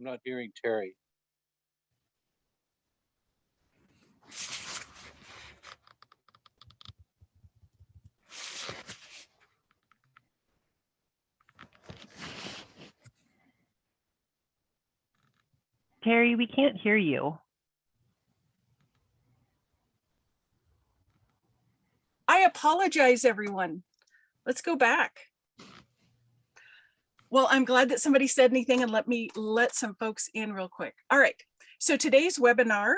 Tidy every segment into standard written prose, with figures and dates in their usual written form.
I'm not hearing Terry. Terry, we can't hear you. I apologize, everyone. Let's go back. Well, I'm glad that somebody said anything, and let some folks in real quick. All right, so today's webinar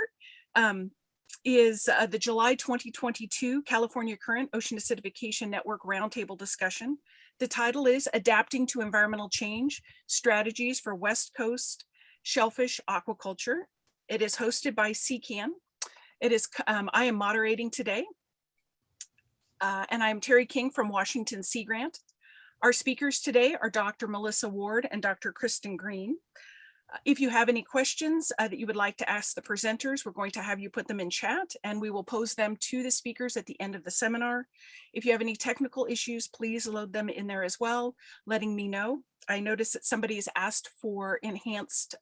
is the July 2022 California Current Ocean Acidification Network Roundtable discussion. The title is Adapting to Environmental Change, Strategies for West Coast Shellfish Aquaculture. It is hosted by CCAN. I am moderating today. And I'm Terry King from Washington Sea Grant. Our speakers today are Dr. Melissa Ward and Dr. Kristen Green. If you have any questions that you would like to ask the presenters, we're going to have you put them in chat, and we will pose them to the speakers at the end of the seminar. If you have any technical issues, please load them in there as well, letting me know. I noticed that somebody has asked for enhanced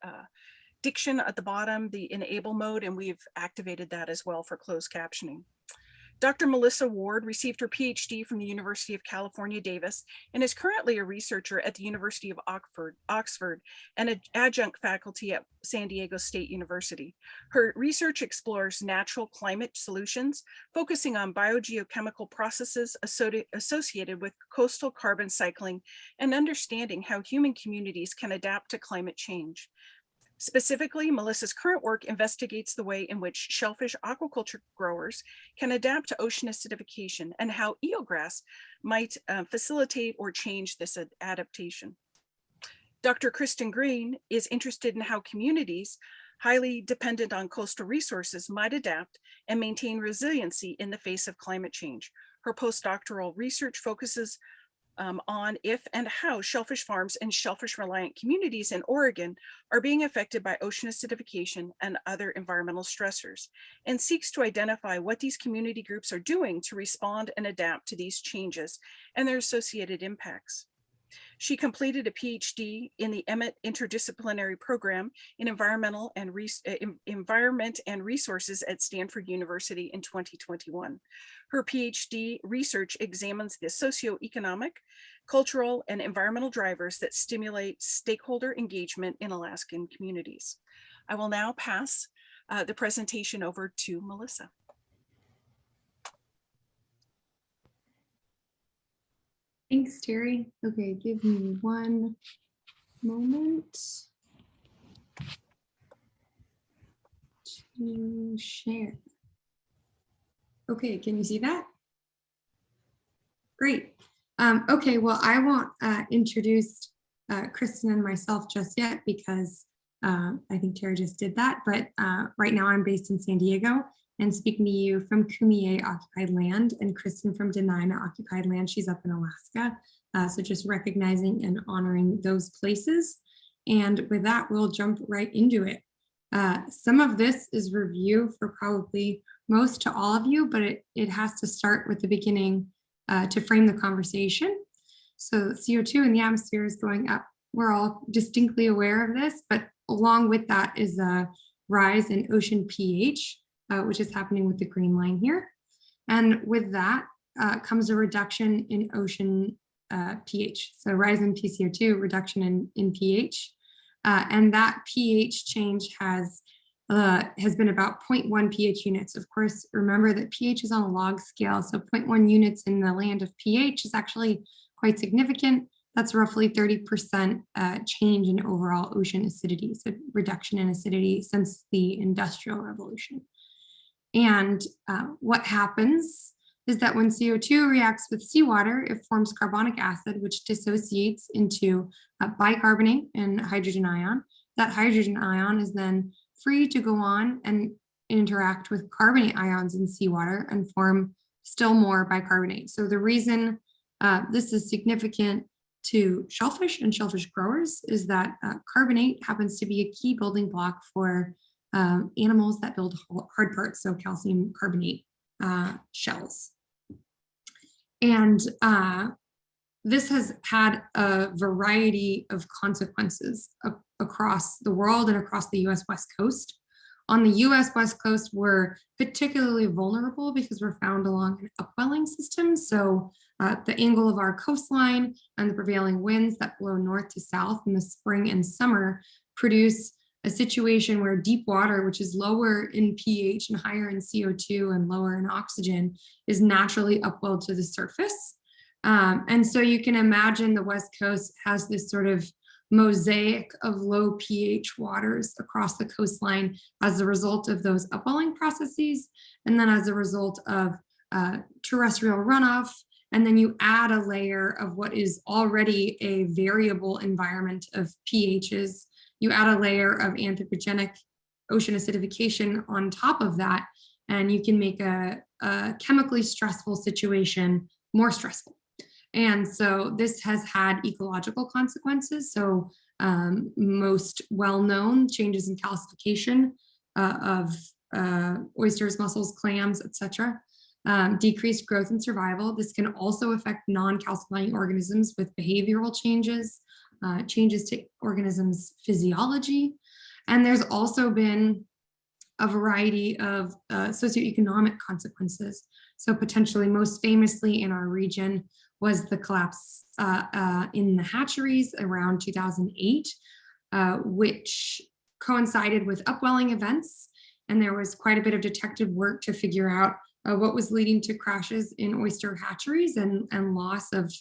diction at the bottom, the enable mode, and we've activated that as well for closed captioning. Dr. Melissa Ward received her PhD from the University of California, Davis, and is currently a researcher at the University of Oxford and an adjunct faculty at San Diego State University. Her research explores natural climate solutions, focusing on biogeochemical processes associated with coastal carbon cycling and understanding how human communities can adapt to climate change. Specifically, Melissa's current work investigates the way in which shellfish aquaculture growers can adapt to ocean acidification and how eelgrass might facilitate or change this adaptation. Dr. Kristen Green is interested in how communities highly dependent on coastal resources might adapt and maintain resiliency in the face of climate change. Her postdoctoral research focuses on if and how shellfish farms and shellfish reliant communities in Oregon are being affected by ocean acidification and other environmental stressors, and seeks to identify what these community groups are doing to respond and adapt to these changes and their associated impacts. She completed a PhD in the Emmett Interdisciplinary Program in Environment and Resources at Stanford University in 2021. Her PhD research examines the socioeconomic, cultural, and environmental drivers that stimulate stakeholder engagement in Alaskan communities. I will now pass the presentation over to Melissa. Thanks, Terry. Okay, give me one moment to share. Okay, can you see that? Great. Okay, well, I won't introduce Kristen and myself just yet because I think Terry just did that, but right now I'm based in San Diego and speaking to you from Kumeyaay occupied land, and Kristen from Dena'ina occupied land. She's up in Alaska. So just recognizing and honoring those places. And with that, we'll jump right into it. Some of this is review for probably most to all of you, but it has to start with the beginning to frame the conversation. So CO2 in the atmosphere is going up. We're all distinctly aware of this, but along with that is a rise in ocean pH, which is happening with the green line here. And with that comes a reduction in ocean pH. So rise in PCO2, reduction in pH. And that pH change has been about 0.1 pH units. Of course, remember that pH is on a log scale. So 0.1 units in the land of pH is actually quite significant. That's roughly 30% change in overall ocean acidity, so reduction in acidity since the Industrial Revolution. And what happens is that when CO2 reacts with seawater, it forms carbonic acid, which dissociates into bicarbonate and hydrogen ion. That hydrogen ion is then free to go on and interact with carbonate ions in seawater and form still more bicarbonate. So the reason this is significant to shellfish and shellfish growers is that carbonate happens to be a key building block for animals that build hard parts, so calcium carbonate shells. And this has had a variety of consequences across the world and across the US West Coast. On the US West Coast, we're particularly vulnerable because we're found along an upwelling system. So the angle of our coastline and the prevailing winds that blow north to south in the spring and summer produce a situation where deep water, which is lower in pH and higher in CO2 and lower in oxygen, is naturally upwelled to the surface. And so you can imagine the West Coast has this sort of mosaic of low pH waters across the coastline as a result of those upwelling processes, and then as a result of terrestrial runoff. And then you add a layer of what is already a variable environment of pHs. You add a layer of anthropogenic ocean acidification on top of that, and you can make a chemically stressful situation more stressful. And so this has had ecological consequences. So most well-known changes in calcification of oysters, mussels, clams, etc. Decreased growth and survival. This can also affect non-calcifying organisms with behavioral changes, changes to organisms' physiology. And there's also been a variety of socioeconomic consequences. So potentially most famously in our region was the collapse in the hatcheries around 2008, which coincided with upwelling events. And there was quite a bit of detective work to figure out what was leading to crashes in oyster hatcheries and loss of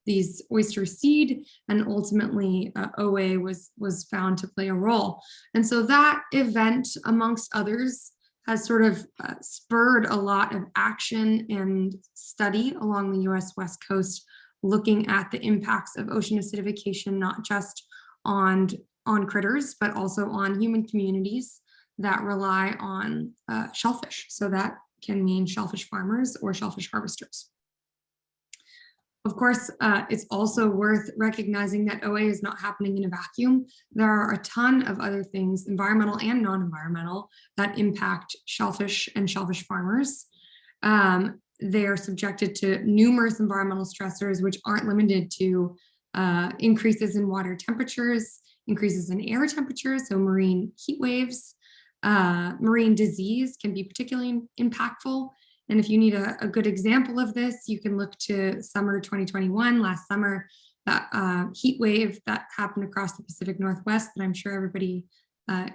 these oyster seed, and ultimately OA was found to play a role. And so that event, amongst others, has sort of spurred a lot of action and study along the US West Coast, looking at the impacts of ocean acidification, not just on critters, but also on human communities that rely on shellfish. So that can mean shellfish farmers or shellfish harvesters. Of course, it's also worth recognizing that OA is not happening in a vacuum. There are a ton of other things, environmental and non-environmental, that impact shellfish and shellfish farmers. They are subjected to numerous environmental stressors, which aren't limited to increases in water temperatures, increases in air temperatures, so marine heat waves. Marine disease can be particularly impactful. And if you need a good example of this, you can look to summer 2021, last summer, that heat wave that happened across the Pacific Northwest that I'm sure everybody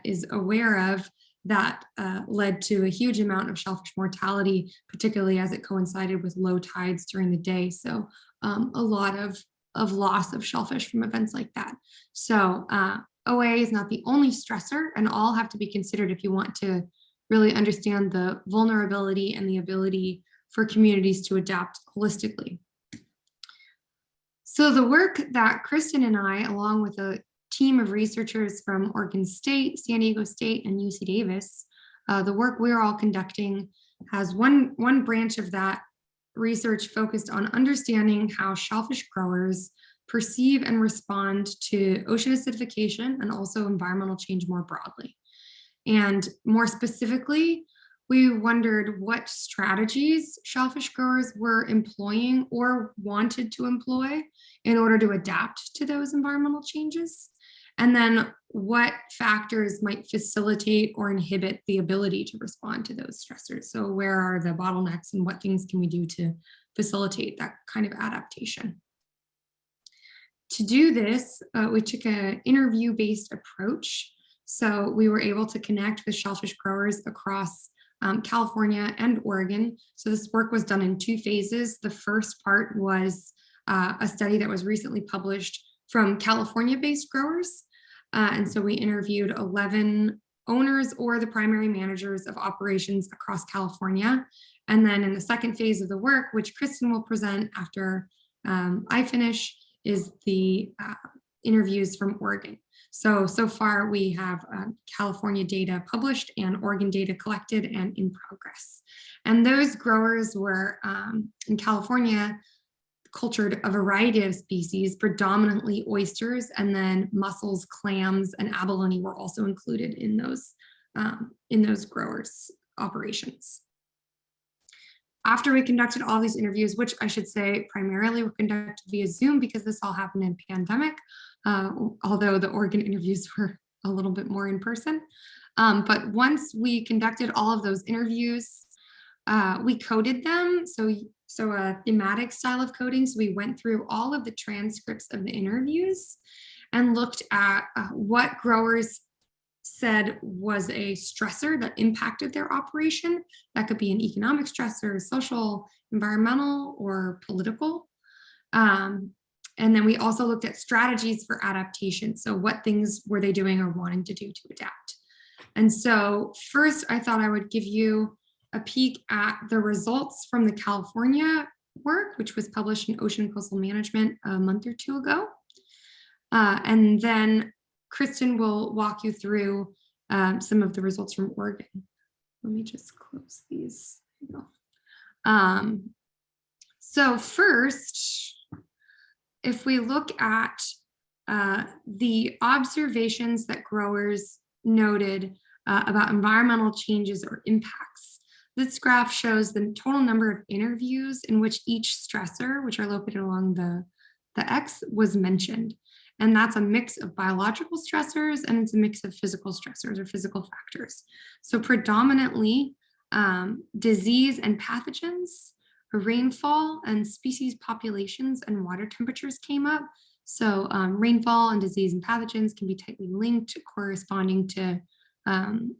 is aware of, that led to a huge amount of shellfish mortality, particularly as it coincided with low tides during the day. So a lot of loss of shellfish from events like that. So OA is not the only stressor, and all have to be considered if you want to really understand the vulnerability and the ability for communities to adapt holistically. So the work that Kristen and I, along with a team of researchers from Oregon State, San Diego State, and UC Davis, the work we're all conducting has one branch of that research focused on understanding how shellfish growers perceive and respond to ocean acidification and also environmental change more broadly. And more specifically, we wondered what strategies shellfish growers were employing or wanted to employ in order to adapt to those environmental changes. And then what factors might facilitate or inhibit the ability to respond to those stressors. So where are the bottlenecks and what things can we do to facilitate that kind of adaptation? To do this, we took an interview-based approach. So we were able to connect with shellfish growers across California and Oregon. So this work was done in two phases. The first part was a study that was recently published from California-based growers. And so we interviewed 11 owners or the primary managers of operations across California. And then in the second phase of the work, which Kristen will present after I finish, is the interviews from Oregon. So far we have California data published and Oregon data collected and in progress. And those growers were in California cultured a variety of species, predominantly oysters, and then mussels, clams, and abalone were also included in those growers' operations. After we conducted all these interviews, which I should say primarily were conducted via Zoom because this all happened in pandemic, although the Oregon interviews were a little bit more in person. But once we conducted all of those interviews, we coded them. So a thematic style of coding. So we went through all of the transcripts of the interviews and looked at what growers said was a stressor that impacted their operation. That could be an economic stressor, social, environmental, or political. And then we also looked at strategies for adaptation. So what things were they doing or wanting to do to adapt? And so first, I thought I would give you a peek at the results from the California work, which was published in Ocean and Coastal Management a month or two ago. And then Kristen will walk you through some of the results from Oregon. Let me just close these. There you go. So first, if we look at the observations that growers noted about environmental changes or impacts, this graph shows the total number of interviews in which each stressor, which are located along the X, was mentioned. And that's a mix of biological stressors and it's a mix of physical stressors or physical factors. So predominantly disease and pathogens, rainfall and species populations and water temperatures came up. So rainfall and disease and pathogens can be tightly linked, corresponding to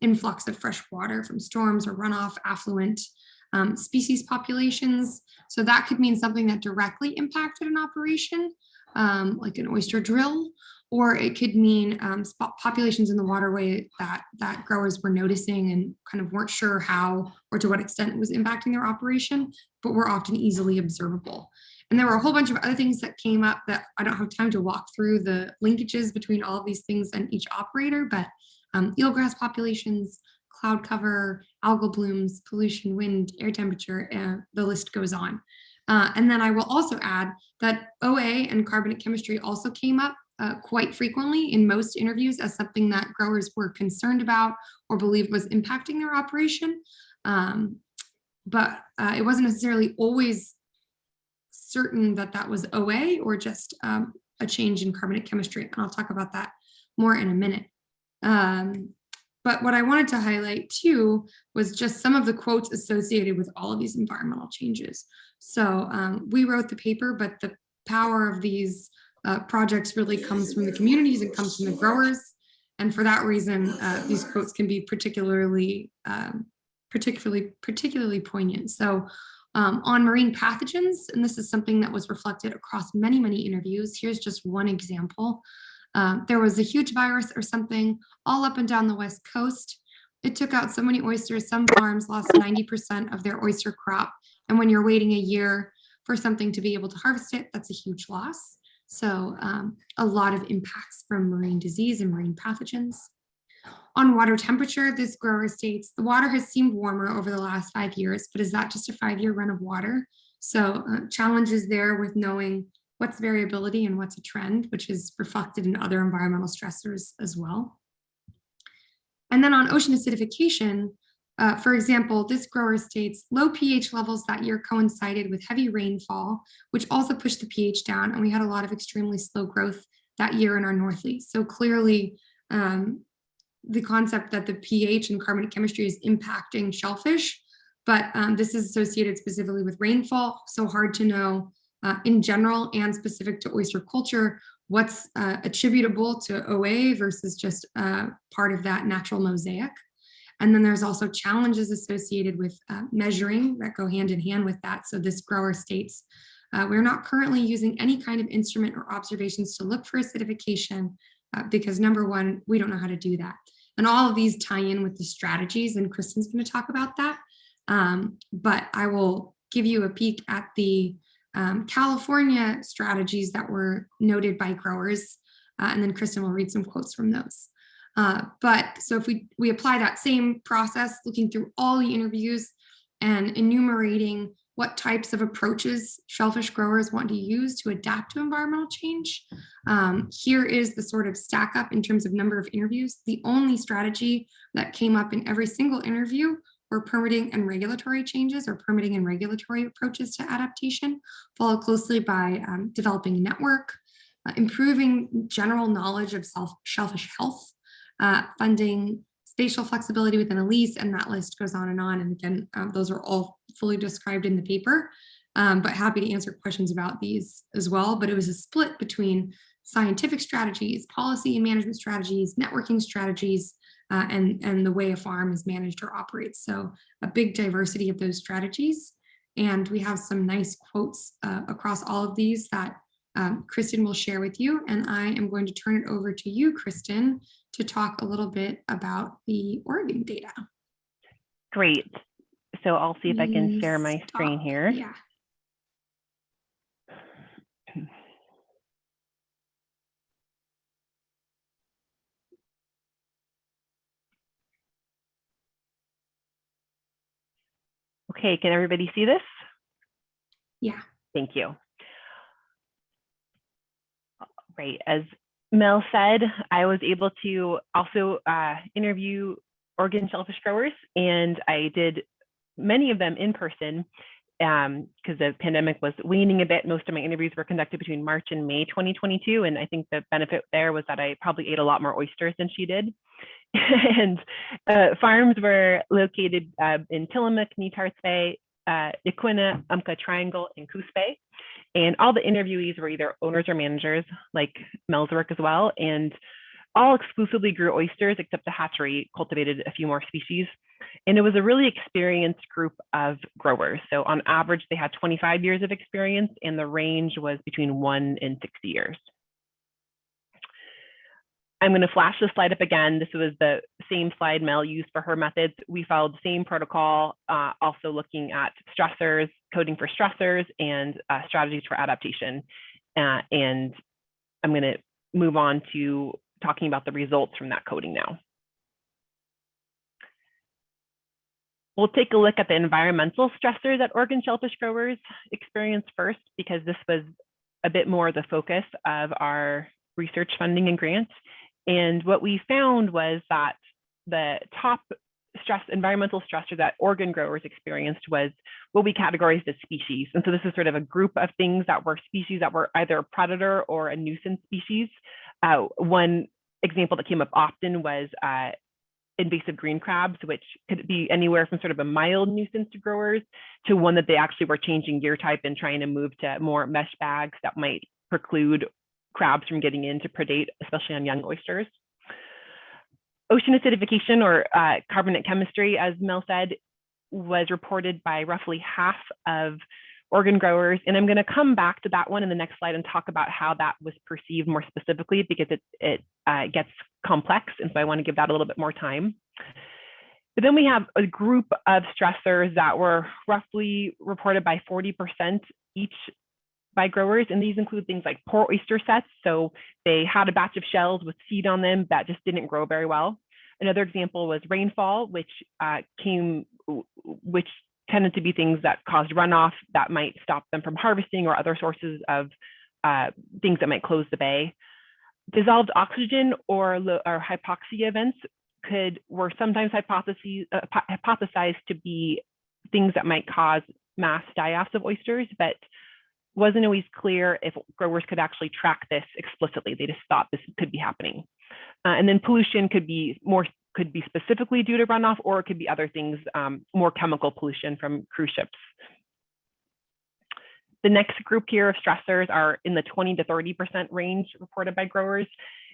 influx of fresh water from storms or runoff, affluent species populations. So that could mean something that directly impacted an operation, like an oyster drill, or it could mean populations in the waterway that growers were noticing and kind of weren't sure how or to what extent it was impacting their operation, but were often easily observable. And there were a whole bunch of other things that came up that I don't have time to walk through the linkages between all of these things and each operator, but eelgrass populations, cloud cover, algal blooms, pollution, wind, air temperature, the list goes on. And then I will also add that OA and carbonate chemistry also came up quite frequently in most interviews as something that growers were concerned about or believed was impacting their operation. But it wasn't necessarily always certain that that was OA or just a change in carbonate chemistry. And I'll talk about that more in a minute. But what I wanted to highlight too was just some of the quotes associated with all of these environmental changes. So we wrote the paper, but the power of these projects really comes from the communities and comes from the growers. And for that reason, these quotes can be particularly poignant. So on marine pathogens, and this is something that was reflected across many, many interviews. Here's just one example. There was a huge virus or something all up and down the West Coast. It took out so many oysters, some farms lost 90% of their oyster crop. And when you're waiting a year for something to be able to harvest it, that's a huge loss. So a lot of impacts from marine disease and marine pathogens. On water temperature, this grower states, the water has seemed warmer over the last 5 years, but is that just a 5-year run of water? So challenges there with knowing what's variability and what's a trend, which is reflected in other environmental stressors as well. And then on ocean acidification, for example, this grower states low pH levels that year coincided with heavy rainfall, which also pushed the pH down, and we had a lot of extremely slow growth that year in our northlease. So clearly, the concept that the pH and carbonate chemistry is impacting shellfish, but this is associated specifically with rainfall, so hard to know in general and specific to oyster culture, what's attributable to OA versus just part of that natural mosaic. And then there's also challenges associated with measuring that go hand in hand with that. So this grower states, we're not currently using any kind of instrument or observations to look for acidification because number one, we don't know how to do that. And all of these tie in with the strategies, and Kristen's going to talk about that. But I will give you a peek at the California strategies that were noted by growers, and then Kristen will read some quotes from those. But so if we apply that same process, looking through all the interviews and enumerating what types of approaches shellfish growers want to use to adapt to environmental change, here is the sort of stack up in terms of number of interviews. The only strategy that came up in every single interview were permitting and regulatory changes or permitting and regulatory approaches to adaptation, followed closely by developing a network, improving general knowledge of shellfish health, funding spatial flexibility within a lease, and that list goes on. And again, those are all fully described in the paper, but happy to answer questions about these as well. But it was a split between scientific strategies, policy and management strategies, networking strategies, and the way a farm is managed or operates. So a big diversity of those strategies. And we have some nice quotes across all of these that Kristen will share with you. And I am going to turn it over to you, Kristen, to talk a little bit about the Oregon data. Great. So I'll see if I can share my screen here. Yeah. Okay, can everybody see this? Yeah. Thank you. Right, as Mel said, I was able to also interview Oregon shellfish growers, and I did many of them in person because the pandemic was waning a bit. Most of my interviews were conducted between March and May 2022, and I think the benefit there was that I probably ate a lot more oysters than she did. And farms were located in Tillamook, New Tarts Bay, Yaquina, Umpqua Triangle, and Coos Bay. And all the interviewees were either owners or managers, like Mel's work as well, and all exclusively grew oysters, except the hatchery cultivated a few more species. And it was a really experienced group of growers. So on average, they had 25 years of experience, and the range was between 1 and 60 years. I'm going to flash this slide up again. This was the same slide Mel used for her methods. We followed the same protocol, also looking at stressors, coding for stressors, and strategies for adaptation. And I'm going to move on to talking about the results from that coding now. We'll take a look at the environmental stressors that Oregon shellfish growers experienced first, because this was a bit more the focus of our research funding and grants. And what we found was that the top environmental stressor that Oregon growers experienced was what we categorized as species. And so this is sort of a group of things that were species that were either a predator or a nuisance species. One example that came up often was invasive green crabs, which could be anywhere from sort of a mild nuisance to growers to one that they actually were changing gear type and trying to move to more mesh bags that might preclude crabs from getting in to predate, especially on young oysters. Ocean acidification, or carbonate chemistry, as Mel said, was reported by roughly half of Oregon growers. And I'm going to come back to that one in the next slide and talk about how that was perceived more specifically, because it gets complex. And so I want to give that a little bit more time. But then we have a group of stressors that were roughly reported by 40% each by growers, and these include things like poor oyster sets. So they had a batch of shells with seed on them that just didn't grow very well. Another example was rainfall, which tended to be things that caused runoff that might stop them from harvesting, or other sources of things that might close the bay. Dissolved oxygen or hypoxia events were sometimes hypothesized to be things that might cause mass die-offs of oysters, but wasn't always clear if growers could actually track this explicitly. They just thought this could be happening. And then pollution could be specifically due to runoff, or it could be other things, more chemical pollution from cruise ships. The next group here of stressors are in the 20 to 30% range reported by growers.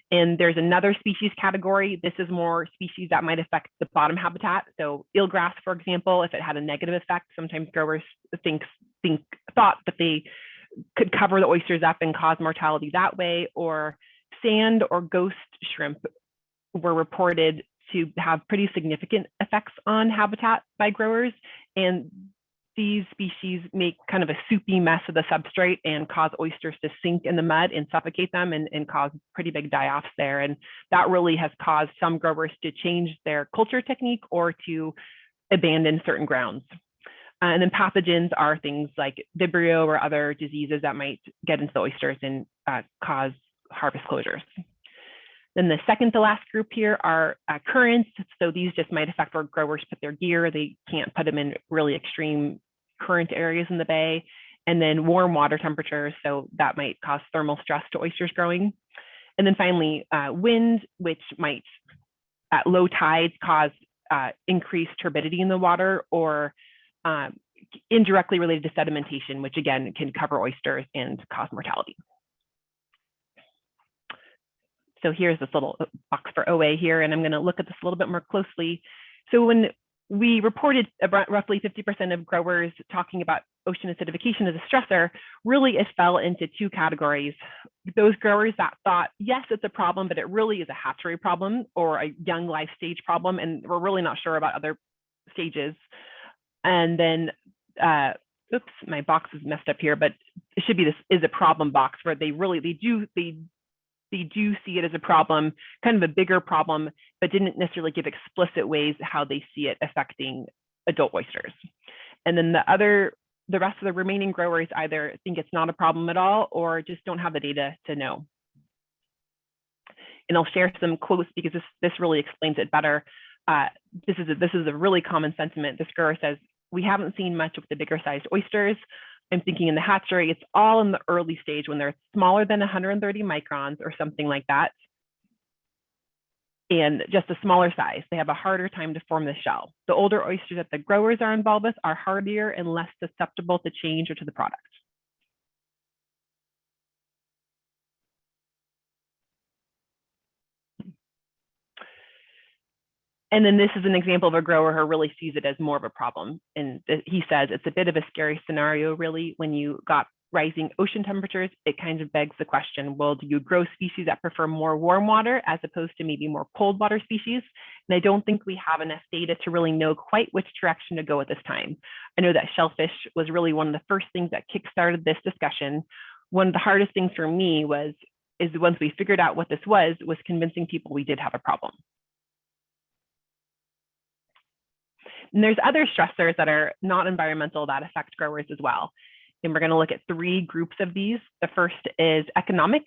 And there's another species category. This is more species that might affect the bottom habitat. So eelgrass, for example, if it had a negative effect, sometimes growers thought that they could cover the oysters up and cause mortality that way. Or sand or ghost shrimp were reported to have pretty significant effects on habitat by growers. And these species make kind of a soupy mess of the substrate and cause oysters to sink in the mud and suffocate them, and cause pretty big die-offs there. And that really has caused some growers to change their culture technique or to abandon certain grounds. And then pathogens are things like Vibrio or other diseases that might get into the oysters and cause harvest closures. Then the second to last group here are currents. So these just might affect where growers put their gear. They can't put them in really extreme current areas in the bay. and then warm water temperatures, so that might cause thermal stress to oysters growing. And then finally, wind, which might at low tides cause increased turbidity in the water, or indirectly related to sedimentation, which again can cover oysters and cause mortality. So here's this little box for OA here, and I'm going to look at this a little bit more closely. So when we reported about roughly 50% of growers talking about ocean acidification as a stressor, really it fell into two categories. Those growers that thought, yes, it's a problem, but it really is a hatchery problem or a young life stage problem, and we're really not sure about other stages. And then, oops, my box is messed up here, but it should be this is a problem box where they do see it as a problem, kind of a bigger problem, but didn't necessarily give explicit ways how they see it affecting adult oysters. And then the rest of the remaining growers either think it's not a problem at all or just don't have the data to know. And I'll share some quotes because this really explains it better. This is a really common sentiment. This grower says, "We haven't seen much with the bigger sized oysters. I'm thinking in the hatchery, it's all in the early stage when they're smaller than 130 microns or something like that. And just a smaller size, they have a harder time to form the shell. The older oysters that the growers are involved with are hardier and less susceptible to change or to the product." And then this is an example of a grower who really sees it as more of a problem. And he says it's a bit of a scary scenario, really, when you got rising ocean temperatures. It kind of begs the question, well, do you grow species that prefer more warm water as opposed to maybe more cold water species? And I don't think we have enough data to really know quite which direction to go at this time. I know that shellfish was really one of the first things that kickstarted this discussion. One of the hardest things for me is once we figured out what this was convincing people we did have a problem. And there's other stressors that are not environmental that affect growers as well. And we're going to look at three groups of these. The first is economic.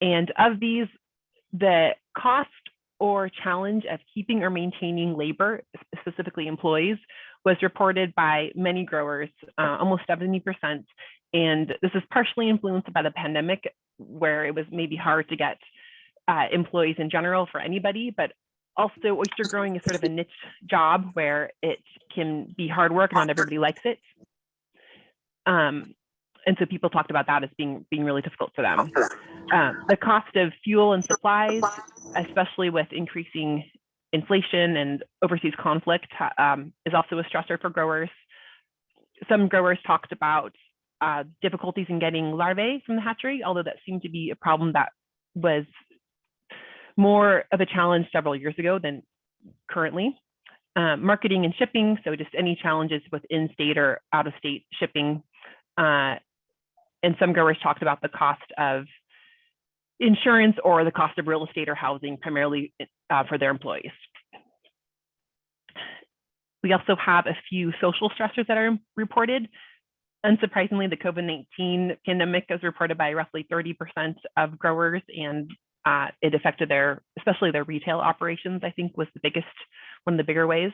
And of these, the cost or challenge of keeping or maintaining labor, specifically employees, was reported by many growers, almost 70%. And this is partially influenced by the pandemic, where it was maybe hard to get employees in general for anybody, but also oyster growing is sort of a niche job where it can be hard work. Not everybody likes it. And so people talked about that as being really difficult for them. The cost of fuel and supplies, especially with increasing inflation and overseas conflict, is also a stressor for growers. Some growers talked about difficulties in getting larvae from the hatchery, although that seemed to be a problem that was more of a challenge several years ago than currently. Marketing and shipping, so just any challenges with in-state or out-of-state shipping. And some growers talked about the cost of insurance or the cost of real estate or housing, primarily for their employees. We also have a few social stressors that are reported. Unsurprisingly, the COVID-19 pandemic is reported by roughly 30% of growers, and it affected especially their retail operations, I think was one of the bigger ways.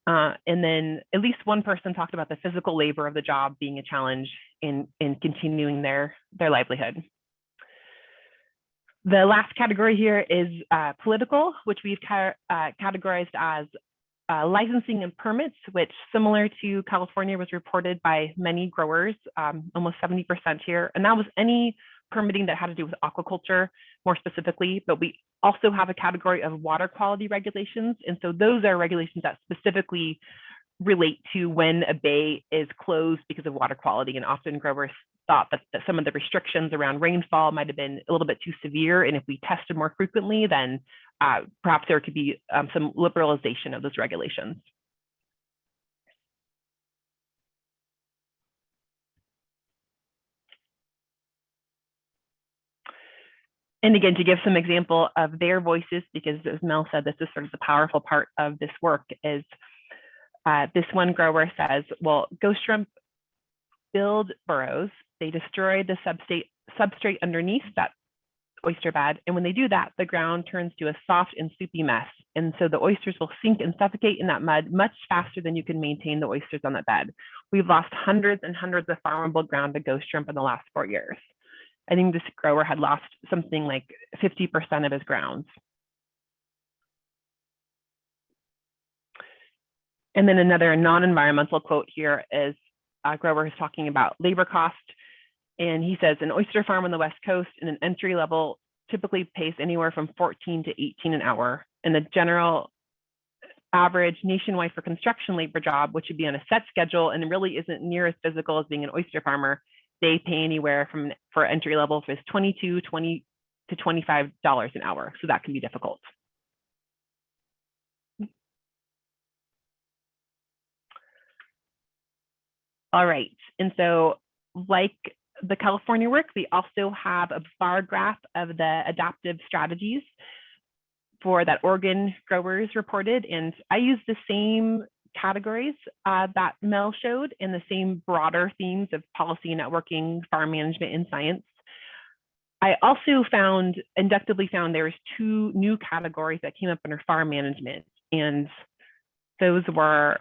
And then at least one person talked about the physical labor of the job being a challenge in continuing their livelihood. The last category here is political, which we've categorized as licensing and permits, which, similar to California, was reported by many growers, almost 70% here. And that was any permitting that had to do with aquaculture more specifically, but we also have a category of water quality regulations. And so those are regulations that specifically relate to when a bay is closed because of water quality. And often growers thought that some of the restrictions around rainfall might have been a little bit too severe. And if we tested more frequently, then perhaps there could be some liberalization of those regulations. And again, to give some example of their voices, because as Mel said, this is sort of the powerful part of this work, is this one grower says, well, ghost shrimp build burrows. They destroy the substrate underneath that oyster bed. And when they do that, the ground turns to a soft and soupy mess. And so the oysters will sink and suffocate in that mud much faster than you can maintain the oysters on that bed. We've lost hundreds and hundreds of farmable ground to ghost shrimp in the last 4 years. I think this grower had lost something like 50% of his grounds. And then another non-environmental quote here is a grower who's talking about labor cost. And he says, an oyster farm on the West Coast in an entry level typically pays anywhere from 14 to 18 an hour. And the general average nationwide for construction labor job, which would be on a set schedule and really isn't near as physical as being an oyster farmer, they pay anywhere from, for entry level, is $22, $20 to $25 an hour. So that can be difficult. All right, and so like the California work, we also have a bar graph of the adaptive strategies for that Oregon growers reported. And I use the same categories that Mel showed and the same broader themes of policy, networking, farm management, and science. I also inductively found there was 2 new categories that came up under farm management. And those were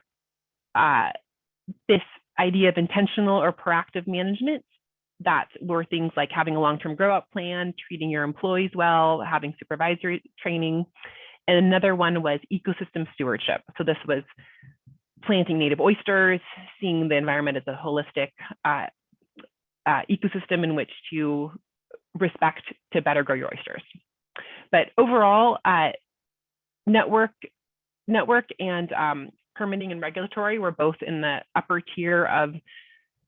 this idea of intentional or proactive management, that were things like having a long-term grow-up plan, treating your employees well, having supervisory training. And another one was ecosystem stewardship. So this was planting native oysters, seeing the environment as a holistic ecosystem in which to respect to better grow your oysters. But overall, network and permitting and regulatory were both in the upper tier of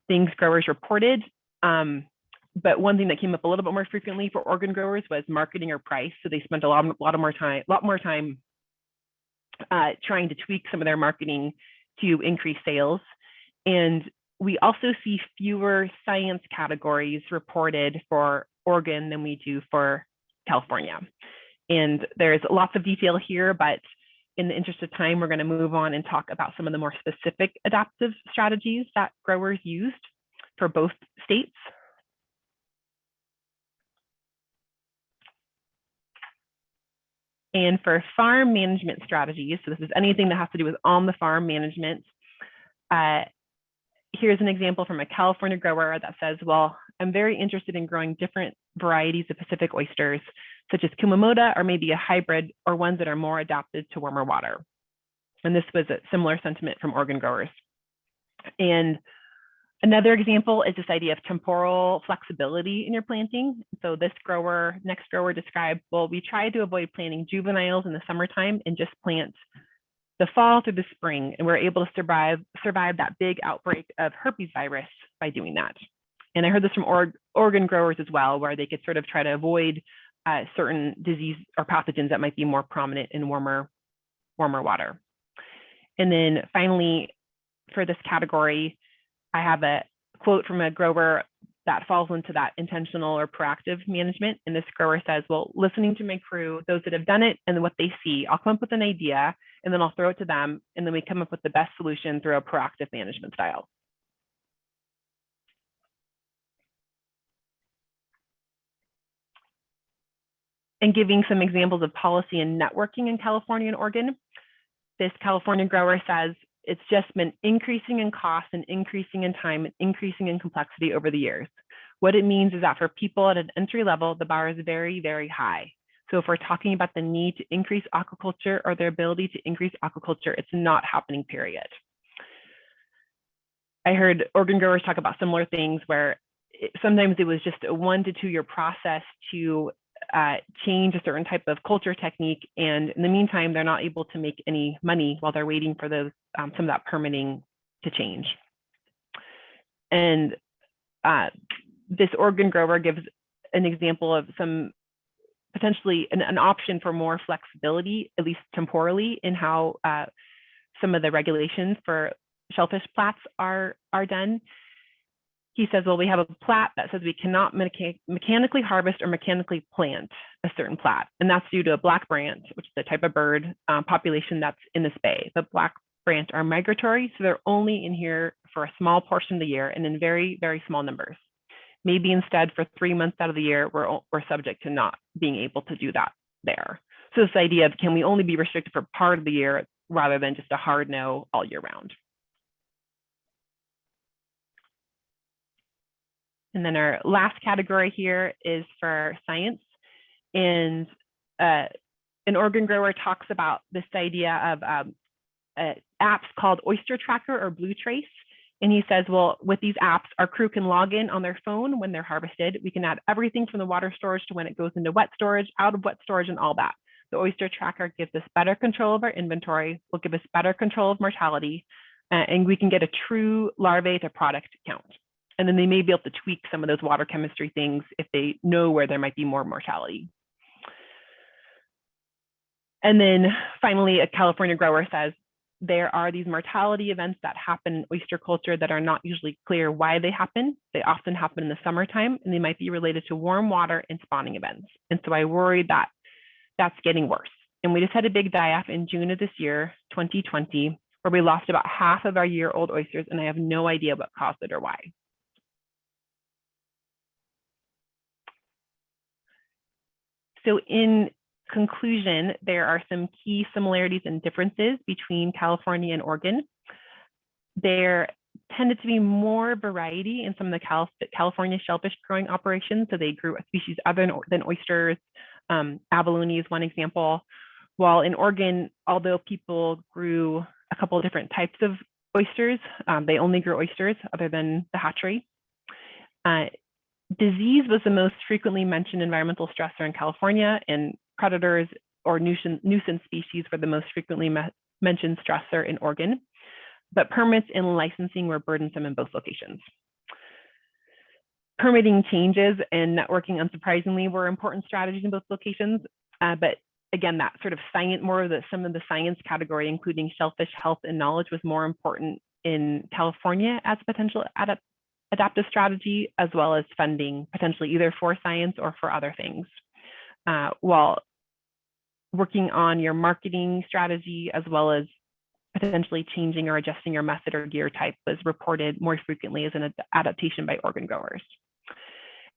things growers reported. But one thing that came up a little bit more frequently for Oregon growers was marketing or price. So they spent a lot more time trying to tweak some of their marketing to increase sales. And we also see fewer science categories reported for Oregon than we do for California. And there's lots of detail here, but in the interest of time, we're going to move on and talk about some of the more specific adaptive strategies that growers used for both states. And for farm management strategies, so this is anything that has to do with on the farm management. Here's an example from a California grower that says, well, I'm very interested in growing different varieties of Pacific oysters, such as Kumamoto, or maybe a hybrid, or ones that are more adapted to warmer water. And this was a similar sentiment from Oregon growers. And another example is this idea of temporal flexibility in your planting. So this next grower described, well, we try to avoid planting juveniles in the summertime and just plant the fall through the spring. And we're able to survive that big outbreak of herpes virus by doing that. And I heard this from Oregon growers as well, where they could sort of try to avoid certain disease or pathogens that might be more prominent in warmer water. And then finally, for this category, I have a quote from a grower that falls into that intentional or proactive management. And this grower says, well, listening to my crew, those that have done it and what they see, I'll come up with an idea and then I'll throw it to them. And then we come up with the best solution through a proactive management style. And giving some examples of policy and networking in California and Oregon, this California grower says, it's just been increasing in cost and increasing in time and increasing in complexity over the years. What it means is that for people at an entry level, the bar is very, very high. So if we're talking about the need to increase aquaculture or their ability to increase aquaculture, it's not happening, period. I heard Oregon growers talk about similar things where sometimes it was just a 1 to 2 year process to change a certain type of culture technique. And in the meantime, they're not able to make any money while they're waiting for those some of that permitting to change. And this Oregon grower gives an example of some potentially an option for more flexibility, at least temporally, in how some of the regulations for shellfish plats are done. He says, well, we have a plat that says we cannot mechanically harvest or mechanically plant a certain plat. And that's due to a black brant, which is the type of bird population that's in this bay. The black brant are migratory, so they're only in here for a small portion of the year and in very, very small numbers. maybe instead for 3 months out of the year, we're subject to not being able to do that there. So this idea of, can we only be restricted for part of the year rather than just a hard no all year round? And then our last category here is for science. And an Oregon grower talks about this idea of apps called Oyster Tracker or Blue Trace. And he says, well, with these apps, our crew can log in on their phone when they're harvested. We can add everything from the water storage to when it goes into wet storage, out of wet storage, and all that. The Oyster Tracker gives us better control of our inventory, will give us better control of mortality, and we can get a true larvae to product count. And then they may be able to tweak some of those water chemistry things if they know where there might be more mortality. And then finally, a California grower says, there are these mortality events that happen in oyster culture that are not usually clear why they happen. They often happen in the summertime, and they might be related to warm water and spawning events. And so I worry that that's getting worse. And we just had a big die-off in June of this year, 2020, where we lost about half of our year-old oysters, and I have no idea what caused it or why. So in conclusion, there are some key similarities and differences between California and Oregon. There tended to be more variety in some of the California shellfish growing operations. So they grew a species other than oysters. Abalone is one example. While in Oregon, although people grew a couple of different types of oysters, they only grew oysters other than the hatchery. Disease was the most frequently mentioned environmental stressor in California, and predators or nuisance species were the most frequently mentioned stressor in Oregon, but permits and licensing were burdensome in both locations. Permitting changes and networking, unsurprisingly, were important strategies in both locations, but again, that sort of science, more of some of the science category, including shellfish health and knowledge, was more important in California as a potential adaptive strategy, as well as funding, potentially either for science or for other things. While working on your marketing strategy, as well as potentially changing or adjusting your method or gear type, was reported more frequently as an adaptation by Oregon growers.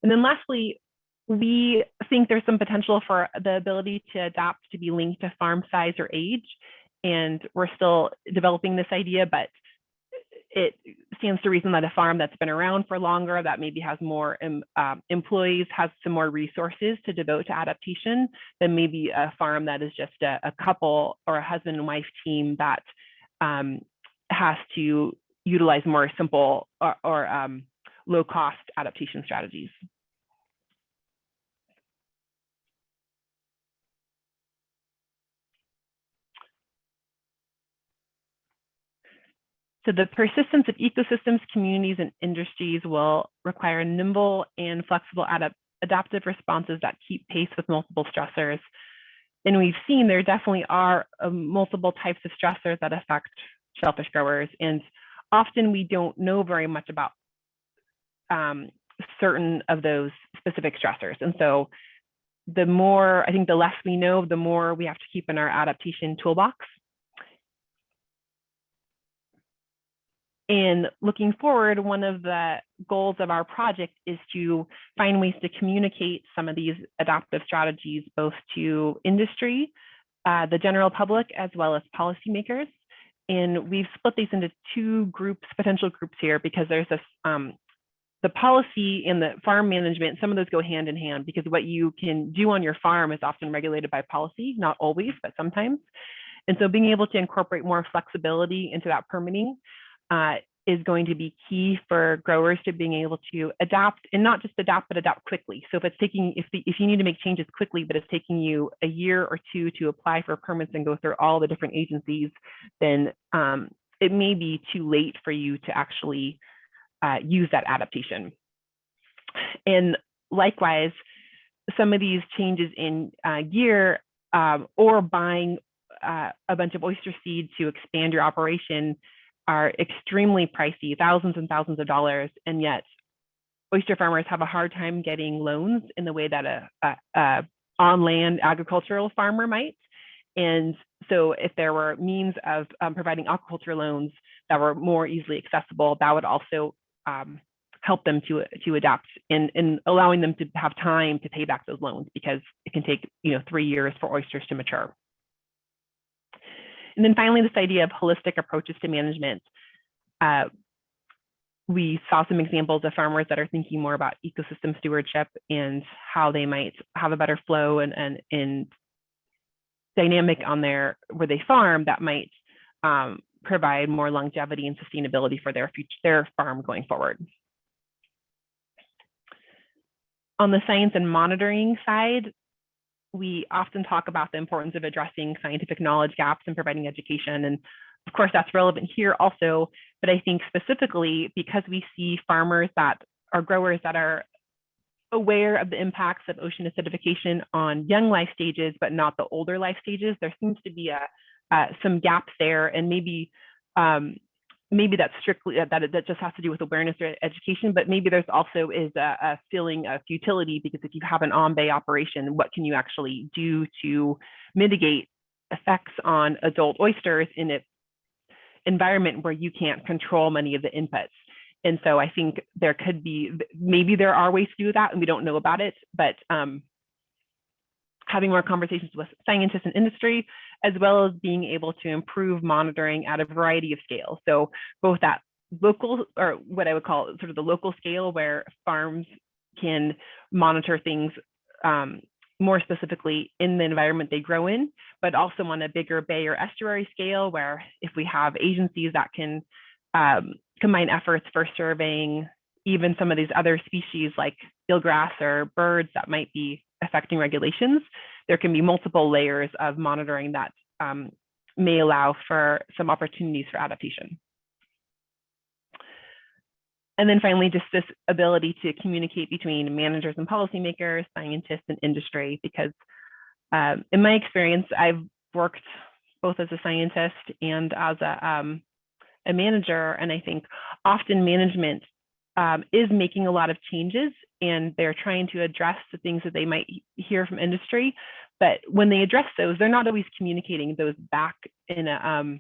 And then lastly, we think there's some potential for the ability to adapt to be linked to farm size or age. And we're still developing this idea, but it stands to reason that a farm that's been around for longer, that maybe has more employees, has some more resources to devote to adaptation than maybe a farm that is just a couple or a husband and wife team that has to utilize more simple or low cost adaptation strategies. So the persistence of ecosystems, communities, and industries will require nimble and flexible adaptive responses that keep pace with multiple stressors. And we've seen there definitely are multiple types of stressors that affect shellfish growers. And often we don't know very much about certain of those specific stressors. And so the more, I think the less we know, the more we have to keep in our adaptation toolbox. And looking forward, one of the goals of our project is to find ways to communicate some of these adaptive strategies, both to industry, the general public, as well as policymakers. And we've split these into two groups, potential groups here, because there's this, the policy and the farm management, some of those go hand in hand, because what you can do on your farm is often regulated by policy, not always, but sometimes. And so being able to incorporate more flexibility into that permitting is going to be key for growers to being able to adapt, and not just adapt, but adapt quickly. So if it's taking, if you need to make changes quickly, but it's taking you a year or two to apply for permits and go through all the different agencies, then it may be too late for you to actually use that adaptation. And likewise, some of these changes in gear or buying a bunch of oyster seed to expand your operation are extremely pricey, thousands and thousands of dollars, and yet oyster farmers have a hard time getting loans in the way that a on-land agricultural farmer might. And so if there were means of providing aquaculture loans that were more easily accessible, that would also help them to adapt and allowing them to have time to pay back those loans, because it can take 3 years for oysters to mature. And then finally, this idea of holistic approaches to management. We saw some examples of farmers that are thinking more about ecosystem stewardship and how they might have a better flow and dynamic on where they farm that might provide more longevity and sustainability for their farm going forward. On the science and monitoring side, we often talk about the importance of addressing scientific knowledge gaps and providing education. And of course, that's relevant here also, but I think specifically because we see farmers that are growers that are aware of the impacts of ocean acidification on young life stages, but not the older life stages, there seems to be some gaps there. And maybe that's strictly that just has to do with awareness or education, but maybe there's also is a feeling of futility, because if you have an on-bay operation, what can you actually do to mitigate effects on adult oysters in an environment where you can't control many of the inputs? And so I think there could be, maybe there are ways to do that and we don't know about it, but having more conversations with scientists and industry, as well as being able to improve monitoring at a variety of scales. So both at local, or what I would call sort of the local scale, where farms can monitor things more specifically in the environment they grow in, but also on a bigger bay or estuary scale, where if we have agencies that can combine efforts for surveying even some of these other species like eelgrass or birds that might be affecting regulations, there can be multiple layers of monitoring that may allow for some opportunities for adaptation. And then finally, just this ability to communicate between managers and policymakers, scientists and industry, because in my experience, I've worked both as a scientist and as a manager, and I think often management is making a lot of changes and they're trying to address the things that they might hear from industry. But when they address those, they're not always communicating those back in a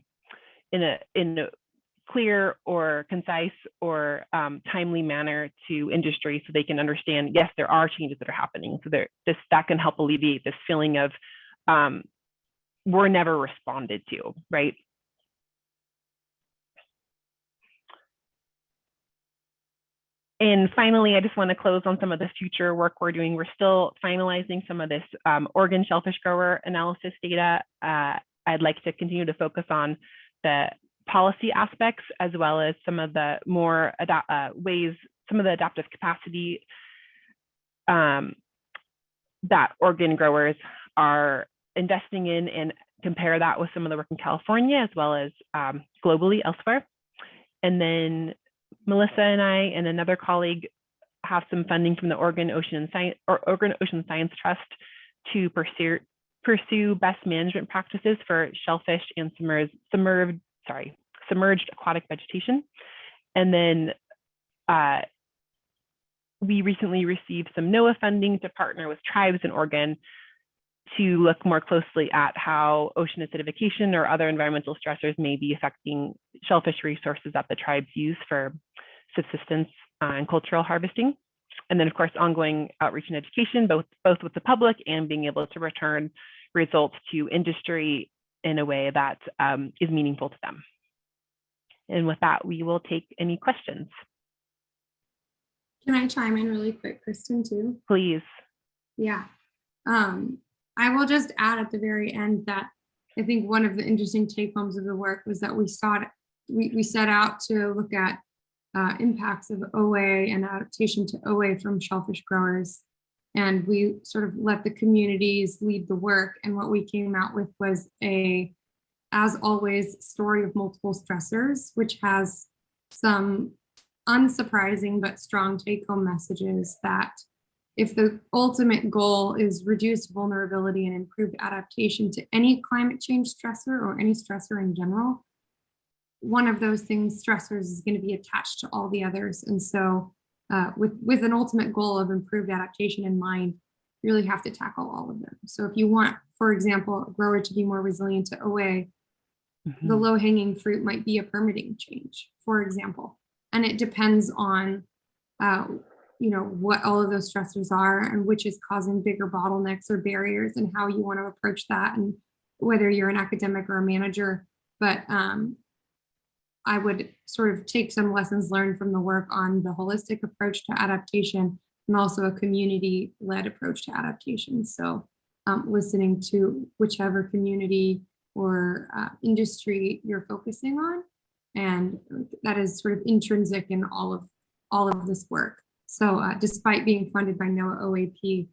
clear or concise or timely manner to industry, so they can understand, yes, there are changes that are happening. So that can help alleviate this feeling of we're never responded to, right? And finally, I just want to close on some of the future work we're doing. We're still finalizing some of this Oregon shellfish grower analysis data. I'd like to continue to focus on the policy aspects, as well as some of the more ways, some of the adaptive capacity that Oregon growers are investing in, and compare that with some of the work in California, as well as globally elsewhere. And then Melissa and I and another colleague have some funding from the Oregon Ocean Science Trust to pursue best management practices for shellfish and submerged aquatic vegetation. And then we recently received some NOAA funding to partner with tribes in Oregon to look more closely at how ocean acidification or other environmental stressors may be affecting shellfish resources that the tribes use for subsistence and cultural harvesting. And then of course, ongoing outreach and education, both with the public and being able to return results to industry in a way that is meaningful to them. And with that, we will take any questions. Can I chime in really quick, Kristen, too? Please. Yeah. I will just add at the very end that I think one of the interesting take homes of the work was that we set out to look at impacts of OA and adaptation to OA from shellfish growers. And we sort of let the communities lead the work. And what we came out with was as always, story of multiple stressors, which has some unsurprising but strong take-home messages that if the ultimate goal is reduced vulnerability and improved adaptation to any climate change stressor or any stressor in general, one of those things, stressors, is going to be attached to all the others. And so with an ultimate goal of improved adaptation in mind, you really have to tackle all of them. So if you want, for example, a grower to be more resilient to OA, the low-hanging fruit might be a permitting change, for example. And it depends on what all of those stressors are and which is causing bigger bottlenecks or barriers and how you want to approach that, and whether you're an academic or a manager. But I would sort of take some lessons learned from the work on the holistic approach to adaptation and also a community-led approach to adaptation. So listening to whichever community or industry you're focusing on, and that is sort of intrinsic in all of this work. So despite being funded by NOAA OAP,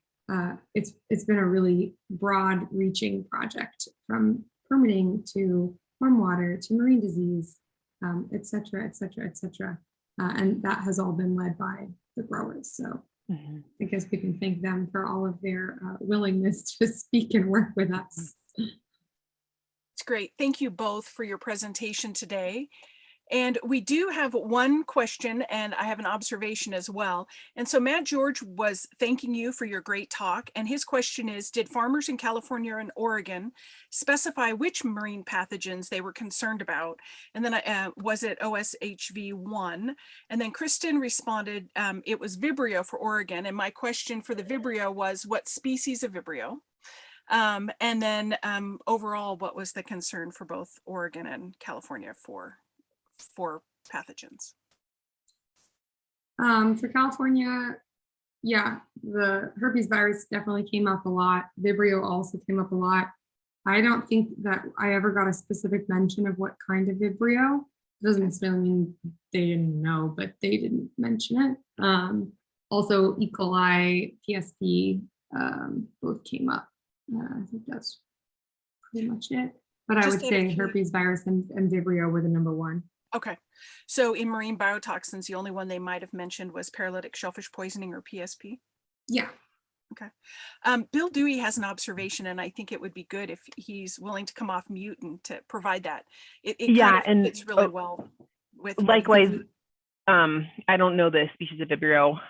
it's been a really broad-reaching project, from permitting to stormwater to marine disease, et cetera, et cetera, et cetera. And that has all been led by the growers. So I guess we can thank them for all of their willingness to speak and work with us. It's great. Thank you both for your presentation today. And we do have one question, and I have an observation as well. And so Matt George was thanking you for your great talk. And his question is, did farmers in California and Oregon specify which marine pathogens they were concerned about? And then was it OSHV1? And then Kristen responded, it was Vibrio for Oregon. And my question for the Vibrio was, what species of Vibrio? And then overall, what was the concern for both Oregon and California for pathogens? For California, yeah, the herpes virus definitely came up a lot. Vibrio also came up a lot. I don't think that I ever got a specific mention of what kind of Vibrio. It doesn't necessarily mean they didn't know, but they didn't mention it. Also, E. coli, PSP, both came up. I think that's pretty much it. But I would say herpes virus and Vibrio were the number one. Okay, so in marine biotoxins, the only one they might have mentioned was paralytic shellfish poisoning, or PSP? Yeah. Okay. Bill Dewey has an observation, and I think it would be good if he's willing to come off mute and to provide that. It kind of fits really well with. Likewise, I don't know the species of Vibrio.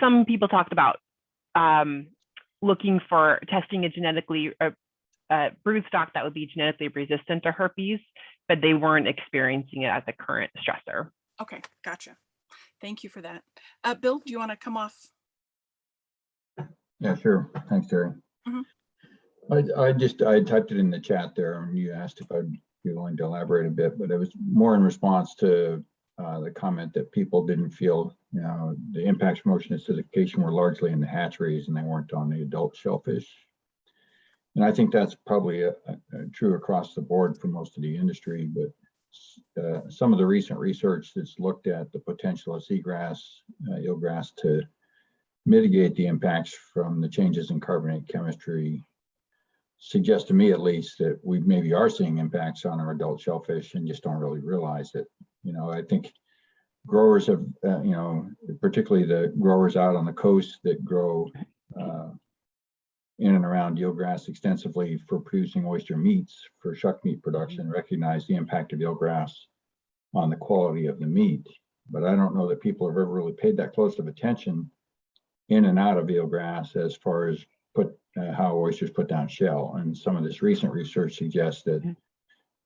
Some people talked about looking for testing a genetically broodstock that would be genetically resistant to herpes, but they weren't experiencing it as a current stressor. Okay, gotcha. Thank you for that. Bill, do you want to come off? Yeah, sure. Thanks, Terry. I typed it in the chat there, and you asked if I'd be willing to elaborate a bit, but it was more in response to the comment that people didn't feel, the impacts from ocean acidification were largely in the hatcheries and they weren't on the adult shellfish. And I think that's probably true across the board for most of the industry, but some of the recent research that's looked at the potential of seagrass, eelgrass to mitigate the impacts from the changes in carbonate chemistry suggests to me, at least, that we maybe are seeing impacts on our adult shellfish and just don't really realize it. I think growers have, particularly the growers out on the coast that grow in and around eelgrass extensively for producing oyster meats for shuck meat production, recognize the impact of eelgrass on the quality of the meat. But I don't know that people have ever really paid that close of attention in and out of eelgrass as far as how oysters put down shell. And some of this recent research suggests that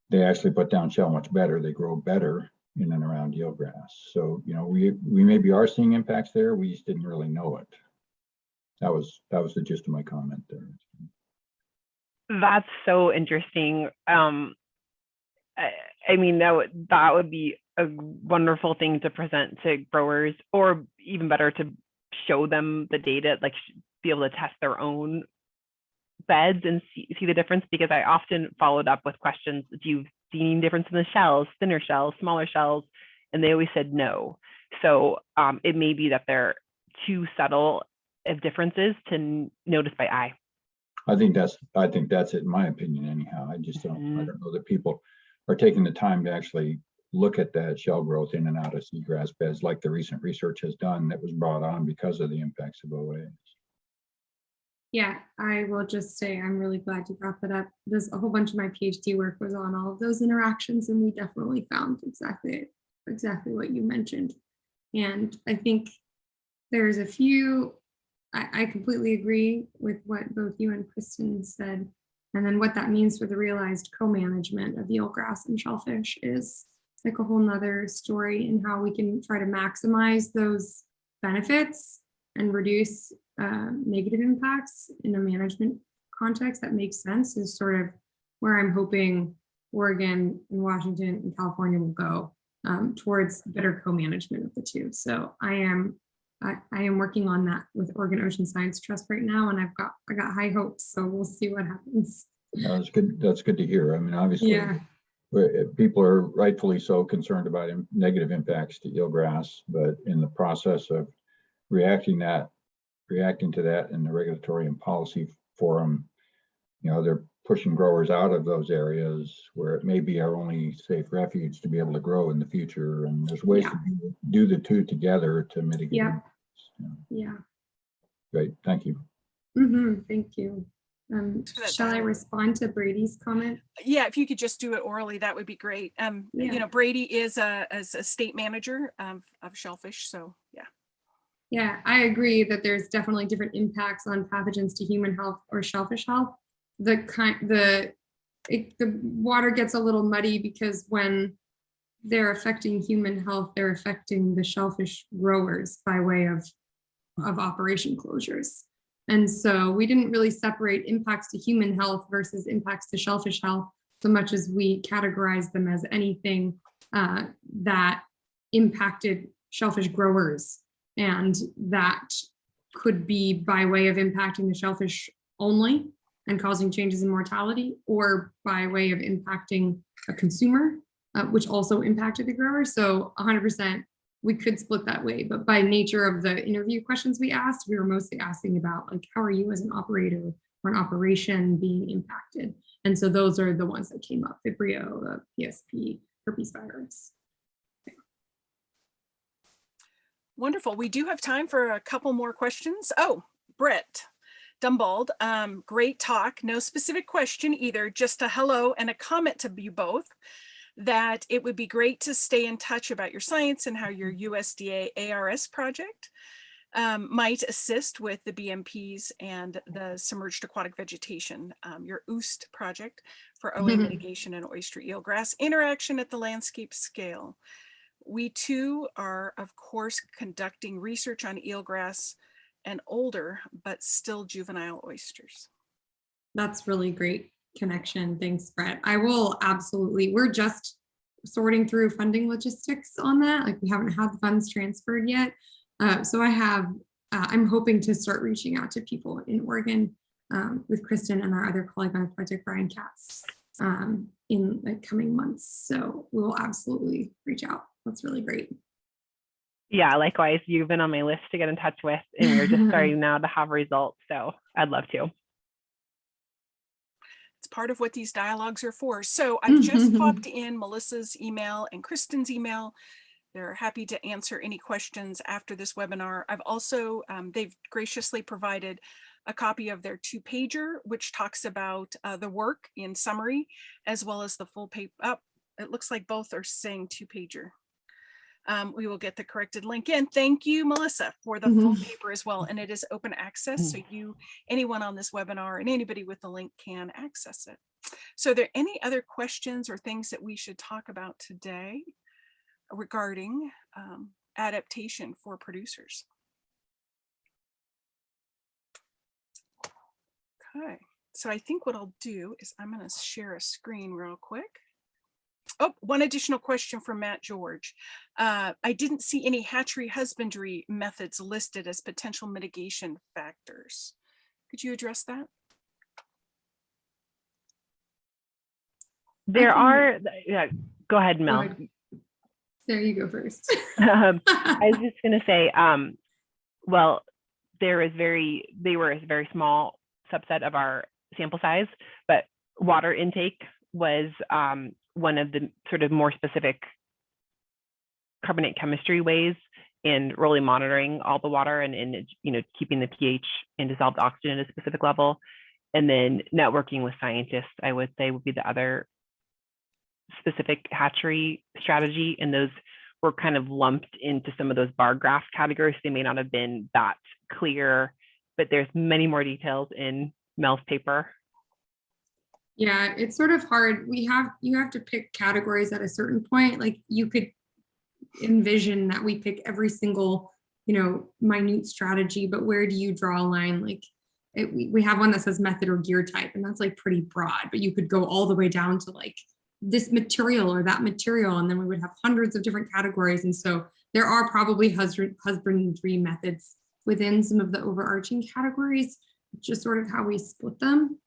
they actually put down shell much better. They grow better in and around eelgrass. So, we maybe are seeing impacts there. We just didn't really know it. That was the gist of my comment there. That's so interesting. I mean, that would be a wonderful thing to present to growers, or even better, to show them the data, like be able to test their own beds and see the difference. Because I often followed up with questions: do you see any difference in the shells, thinner shells, smaller shells? And they always said no. So it may be that they're too subtle of differences to notice by eye. I think that's it, in my opinion, anyhow. I just don't know that people are taking the time to actually look at that shell growth in and out of seagrass beds like the recent research has done that was brought on because of the impacts of OA. Yeah, I will just say I'm really glad you brought that up. There's a whole bunch of my PhD work was on all of those interactions, and we definitely found exactly what you mentioned. And I think there's a few, I completely agree with what both you and Kristen said. And then what that means for the realized co-management of eelgrass and shellfish is It's like a whole nother story in how we can try to maximize those benefits and reduce negative impacts in a management context that makes sense is sort of where I'm hoping Oregon and Washington and California will go towards better co-management of the two. So I am working on that with Oregon Ocean Science Trust right now, and I got high hopes. So we'll see what happens. No, that's good. That's good to hear. I mean, obviously, Yeah. people are rightfully so concerned about negative impacts to eelgrass, but in the process of reacting to that in the regulatory and policy forum, they're pushing growers out of those areas where it may be our only safe refuge to be able to grow in the future. And there's ways to do the two together to mitigate. Yeah. Yeah. Great. Thank you. Thank you. Shall I respond to Brady's comment? Yeah, if you could just do it orally, that would be great. Brady is a state manager of Shellfish, so yeah. Yeah, I agree that there's definitely different impacts on pathogens to human health or shellfish health. The water gets a little muddy because when they're affecting human health, they're affecting the shellfish growers by way of operation closures. And so we didn't really separate impacts to human health versus impacts to shellfish health so much as we categorize them as anything that impacted shellfish growers. And that could be by way of impacting the shellfish only and causing changes in mortality, or by way of impacting a consumer, which also impacted the grower. So 100%, we could split that way. But by nature of the interview questions we asked, we were mostly asking about, like, how are you as an operator or an operation being impacted? And so those are the ones that came up: Vibrio, PSP, herpes virus. Wonderful. We do have time for a couple more questions. Oh, Brett Dumbald, great talk. No specific question either, just a hello and a comment to you both, that it would be great to stay in touch about your science and how your USDA ARS project might assist with the BMPs and the submerged aquatic vegetation, your OOST project for OA mitigation and oyster eelgrass interaction at the landscape scale. We too are, of course, conducting research on eelgrass and older, but still juvenile oysters. That's really great connection. Thanks, Brett. I will absolutely, we're just sorting through funding logistics on that. Like, we haven't had the funds transferred yet. So I'm hoping to start reaching out to people in Oregon with Kristen and our other colleague on the project, Brian Katz, in the coming months. So we'll absolutely reach out. That's really great. Yeah, likewise, you've been on my list to get in touch with, and we're just starting now to have results. So I'd love to. It's part of what these dialogues are for. So I've just popped in Melissa's email and Kristen's email. They're happy to answer any questions after this webinar. I've also, they've graciously provided a copy of their 2-pager, which talks about the work in summary, as well as the full paper. Oh, it looks like both are saying 2-pager. We will get the corrected link in. Thank you, Melissa, for the full paper as well. And it is open access, so anyone on this webinar and anybody with the link can access it. So are there any other questions or things that we should talk about today regarding adaptation for producers? Okay, so I think what I'll do is I'm going to share a screen real quick. Oh, one additional question from Matt George. I didn't see any hatchery husbandry methods listed as potential mitigation factors. Could you address that? There are, yeah, go ahead, Mel. Go ahead. There, you go first. I was just going to say, well, they were a very small subset of our sample size, but water intake was one of the sort of more specific carbonate chemistry ways in really monitoring all the water and keeping the pH and dissolved oxygen at a specific level. And then networking with scientists, I would say, would be the other specific hatchery strategy. And those were kind of lumped into some of those bar graph categories. They may not have been that clear, but there's many more details in Mel's paper. Yeah, it's sort of hard. You have to pick categories at a certain point. Like you could envision that we pick every single, minute strategy, but where do you draw a line? Like we have one that says method or gear type, and that's like pretty broad, but you could go all the way down to like this material or that material, and then we would have hundreds of different categories. And so there are probably husbandry methods within some of the overarching categories, just sort of how we split them.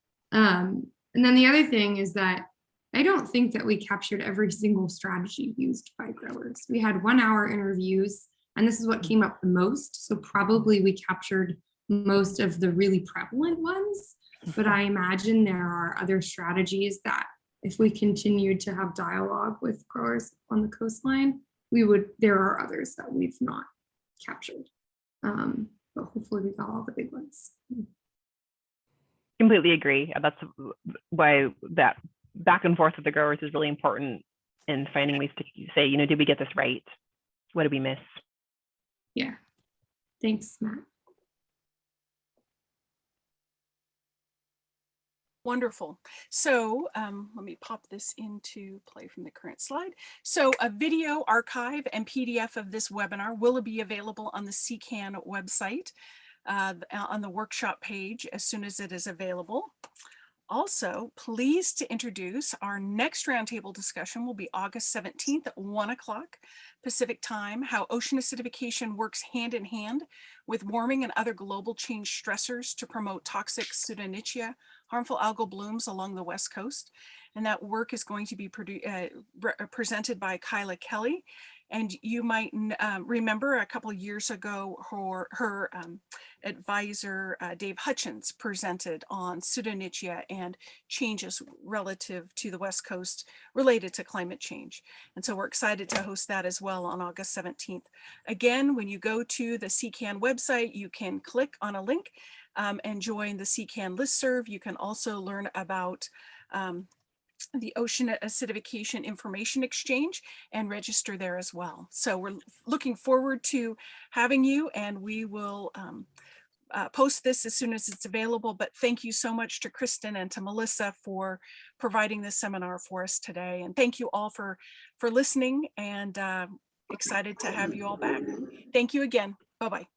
And then the other thing is that I don't think that we captured every single strategy used by growers. We had 1 hour interviews, and this is what came up the most. So probably we captured most of the really prevalent ones, but I imagine there are other strategies that if we continued to have dialogue with growers on the coastline, there are others that we've not captured. But hopefully we got all the big ones. Completely agree. That's why that back and forth with the growers is really important in finding ways to say, did we get this right? What did we miss? Yeah. Thanks, Matt. Wonderful. So let me pop this into play from the current slide. So a video archive and PDF of this webinar will be available on the CCAN website on the workshop page as soon as it is available. Also, pleased to introduce our next roundtable discussion will be August 17th at 1 o'clock Pacific time, how ocean acidification works hand in hand with warming and other global change stressors to promote toxic pseudonychia, harmful algal blooms along the West Coast. And that work is going to be presented by Kyla Kelly. And you might remember a couple of years ago, her advisor, Dave Hutchins, presented on pseudonychia and changes relative to the West Coast related to climate change. And so we're excited to host that as well on August 17th. Again, when you go to the CCAN website, you can click on a link and join the CCAN listserv. You can also learn about the Ocean Acidification Information Exchange and register there as well. So we're looking forward to having you, and we will post this as soon as it's available. But thank you so much to Kristen and to Melissa for providing this seminar for us today. And thank you all for listening, and excited to have you all back. Thank you again. Bye-bye.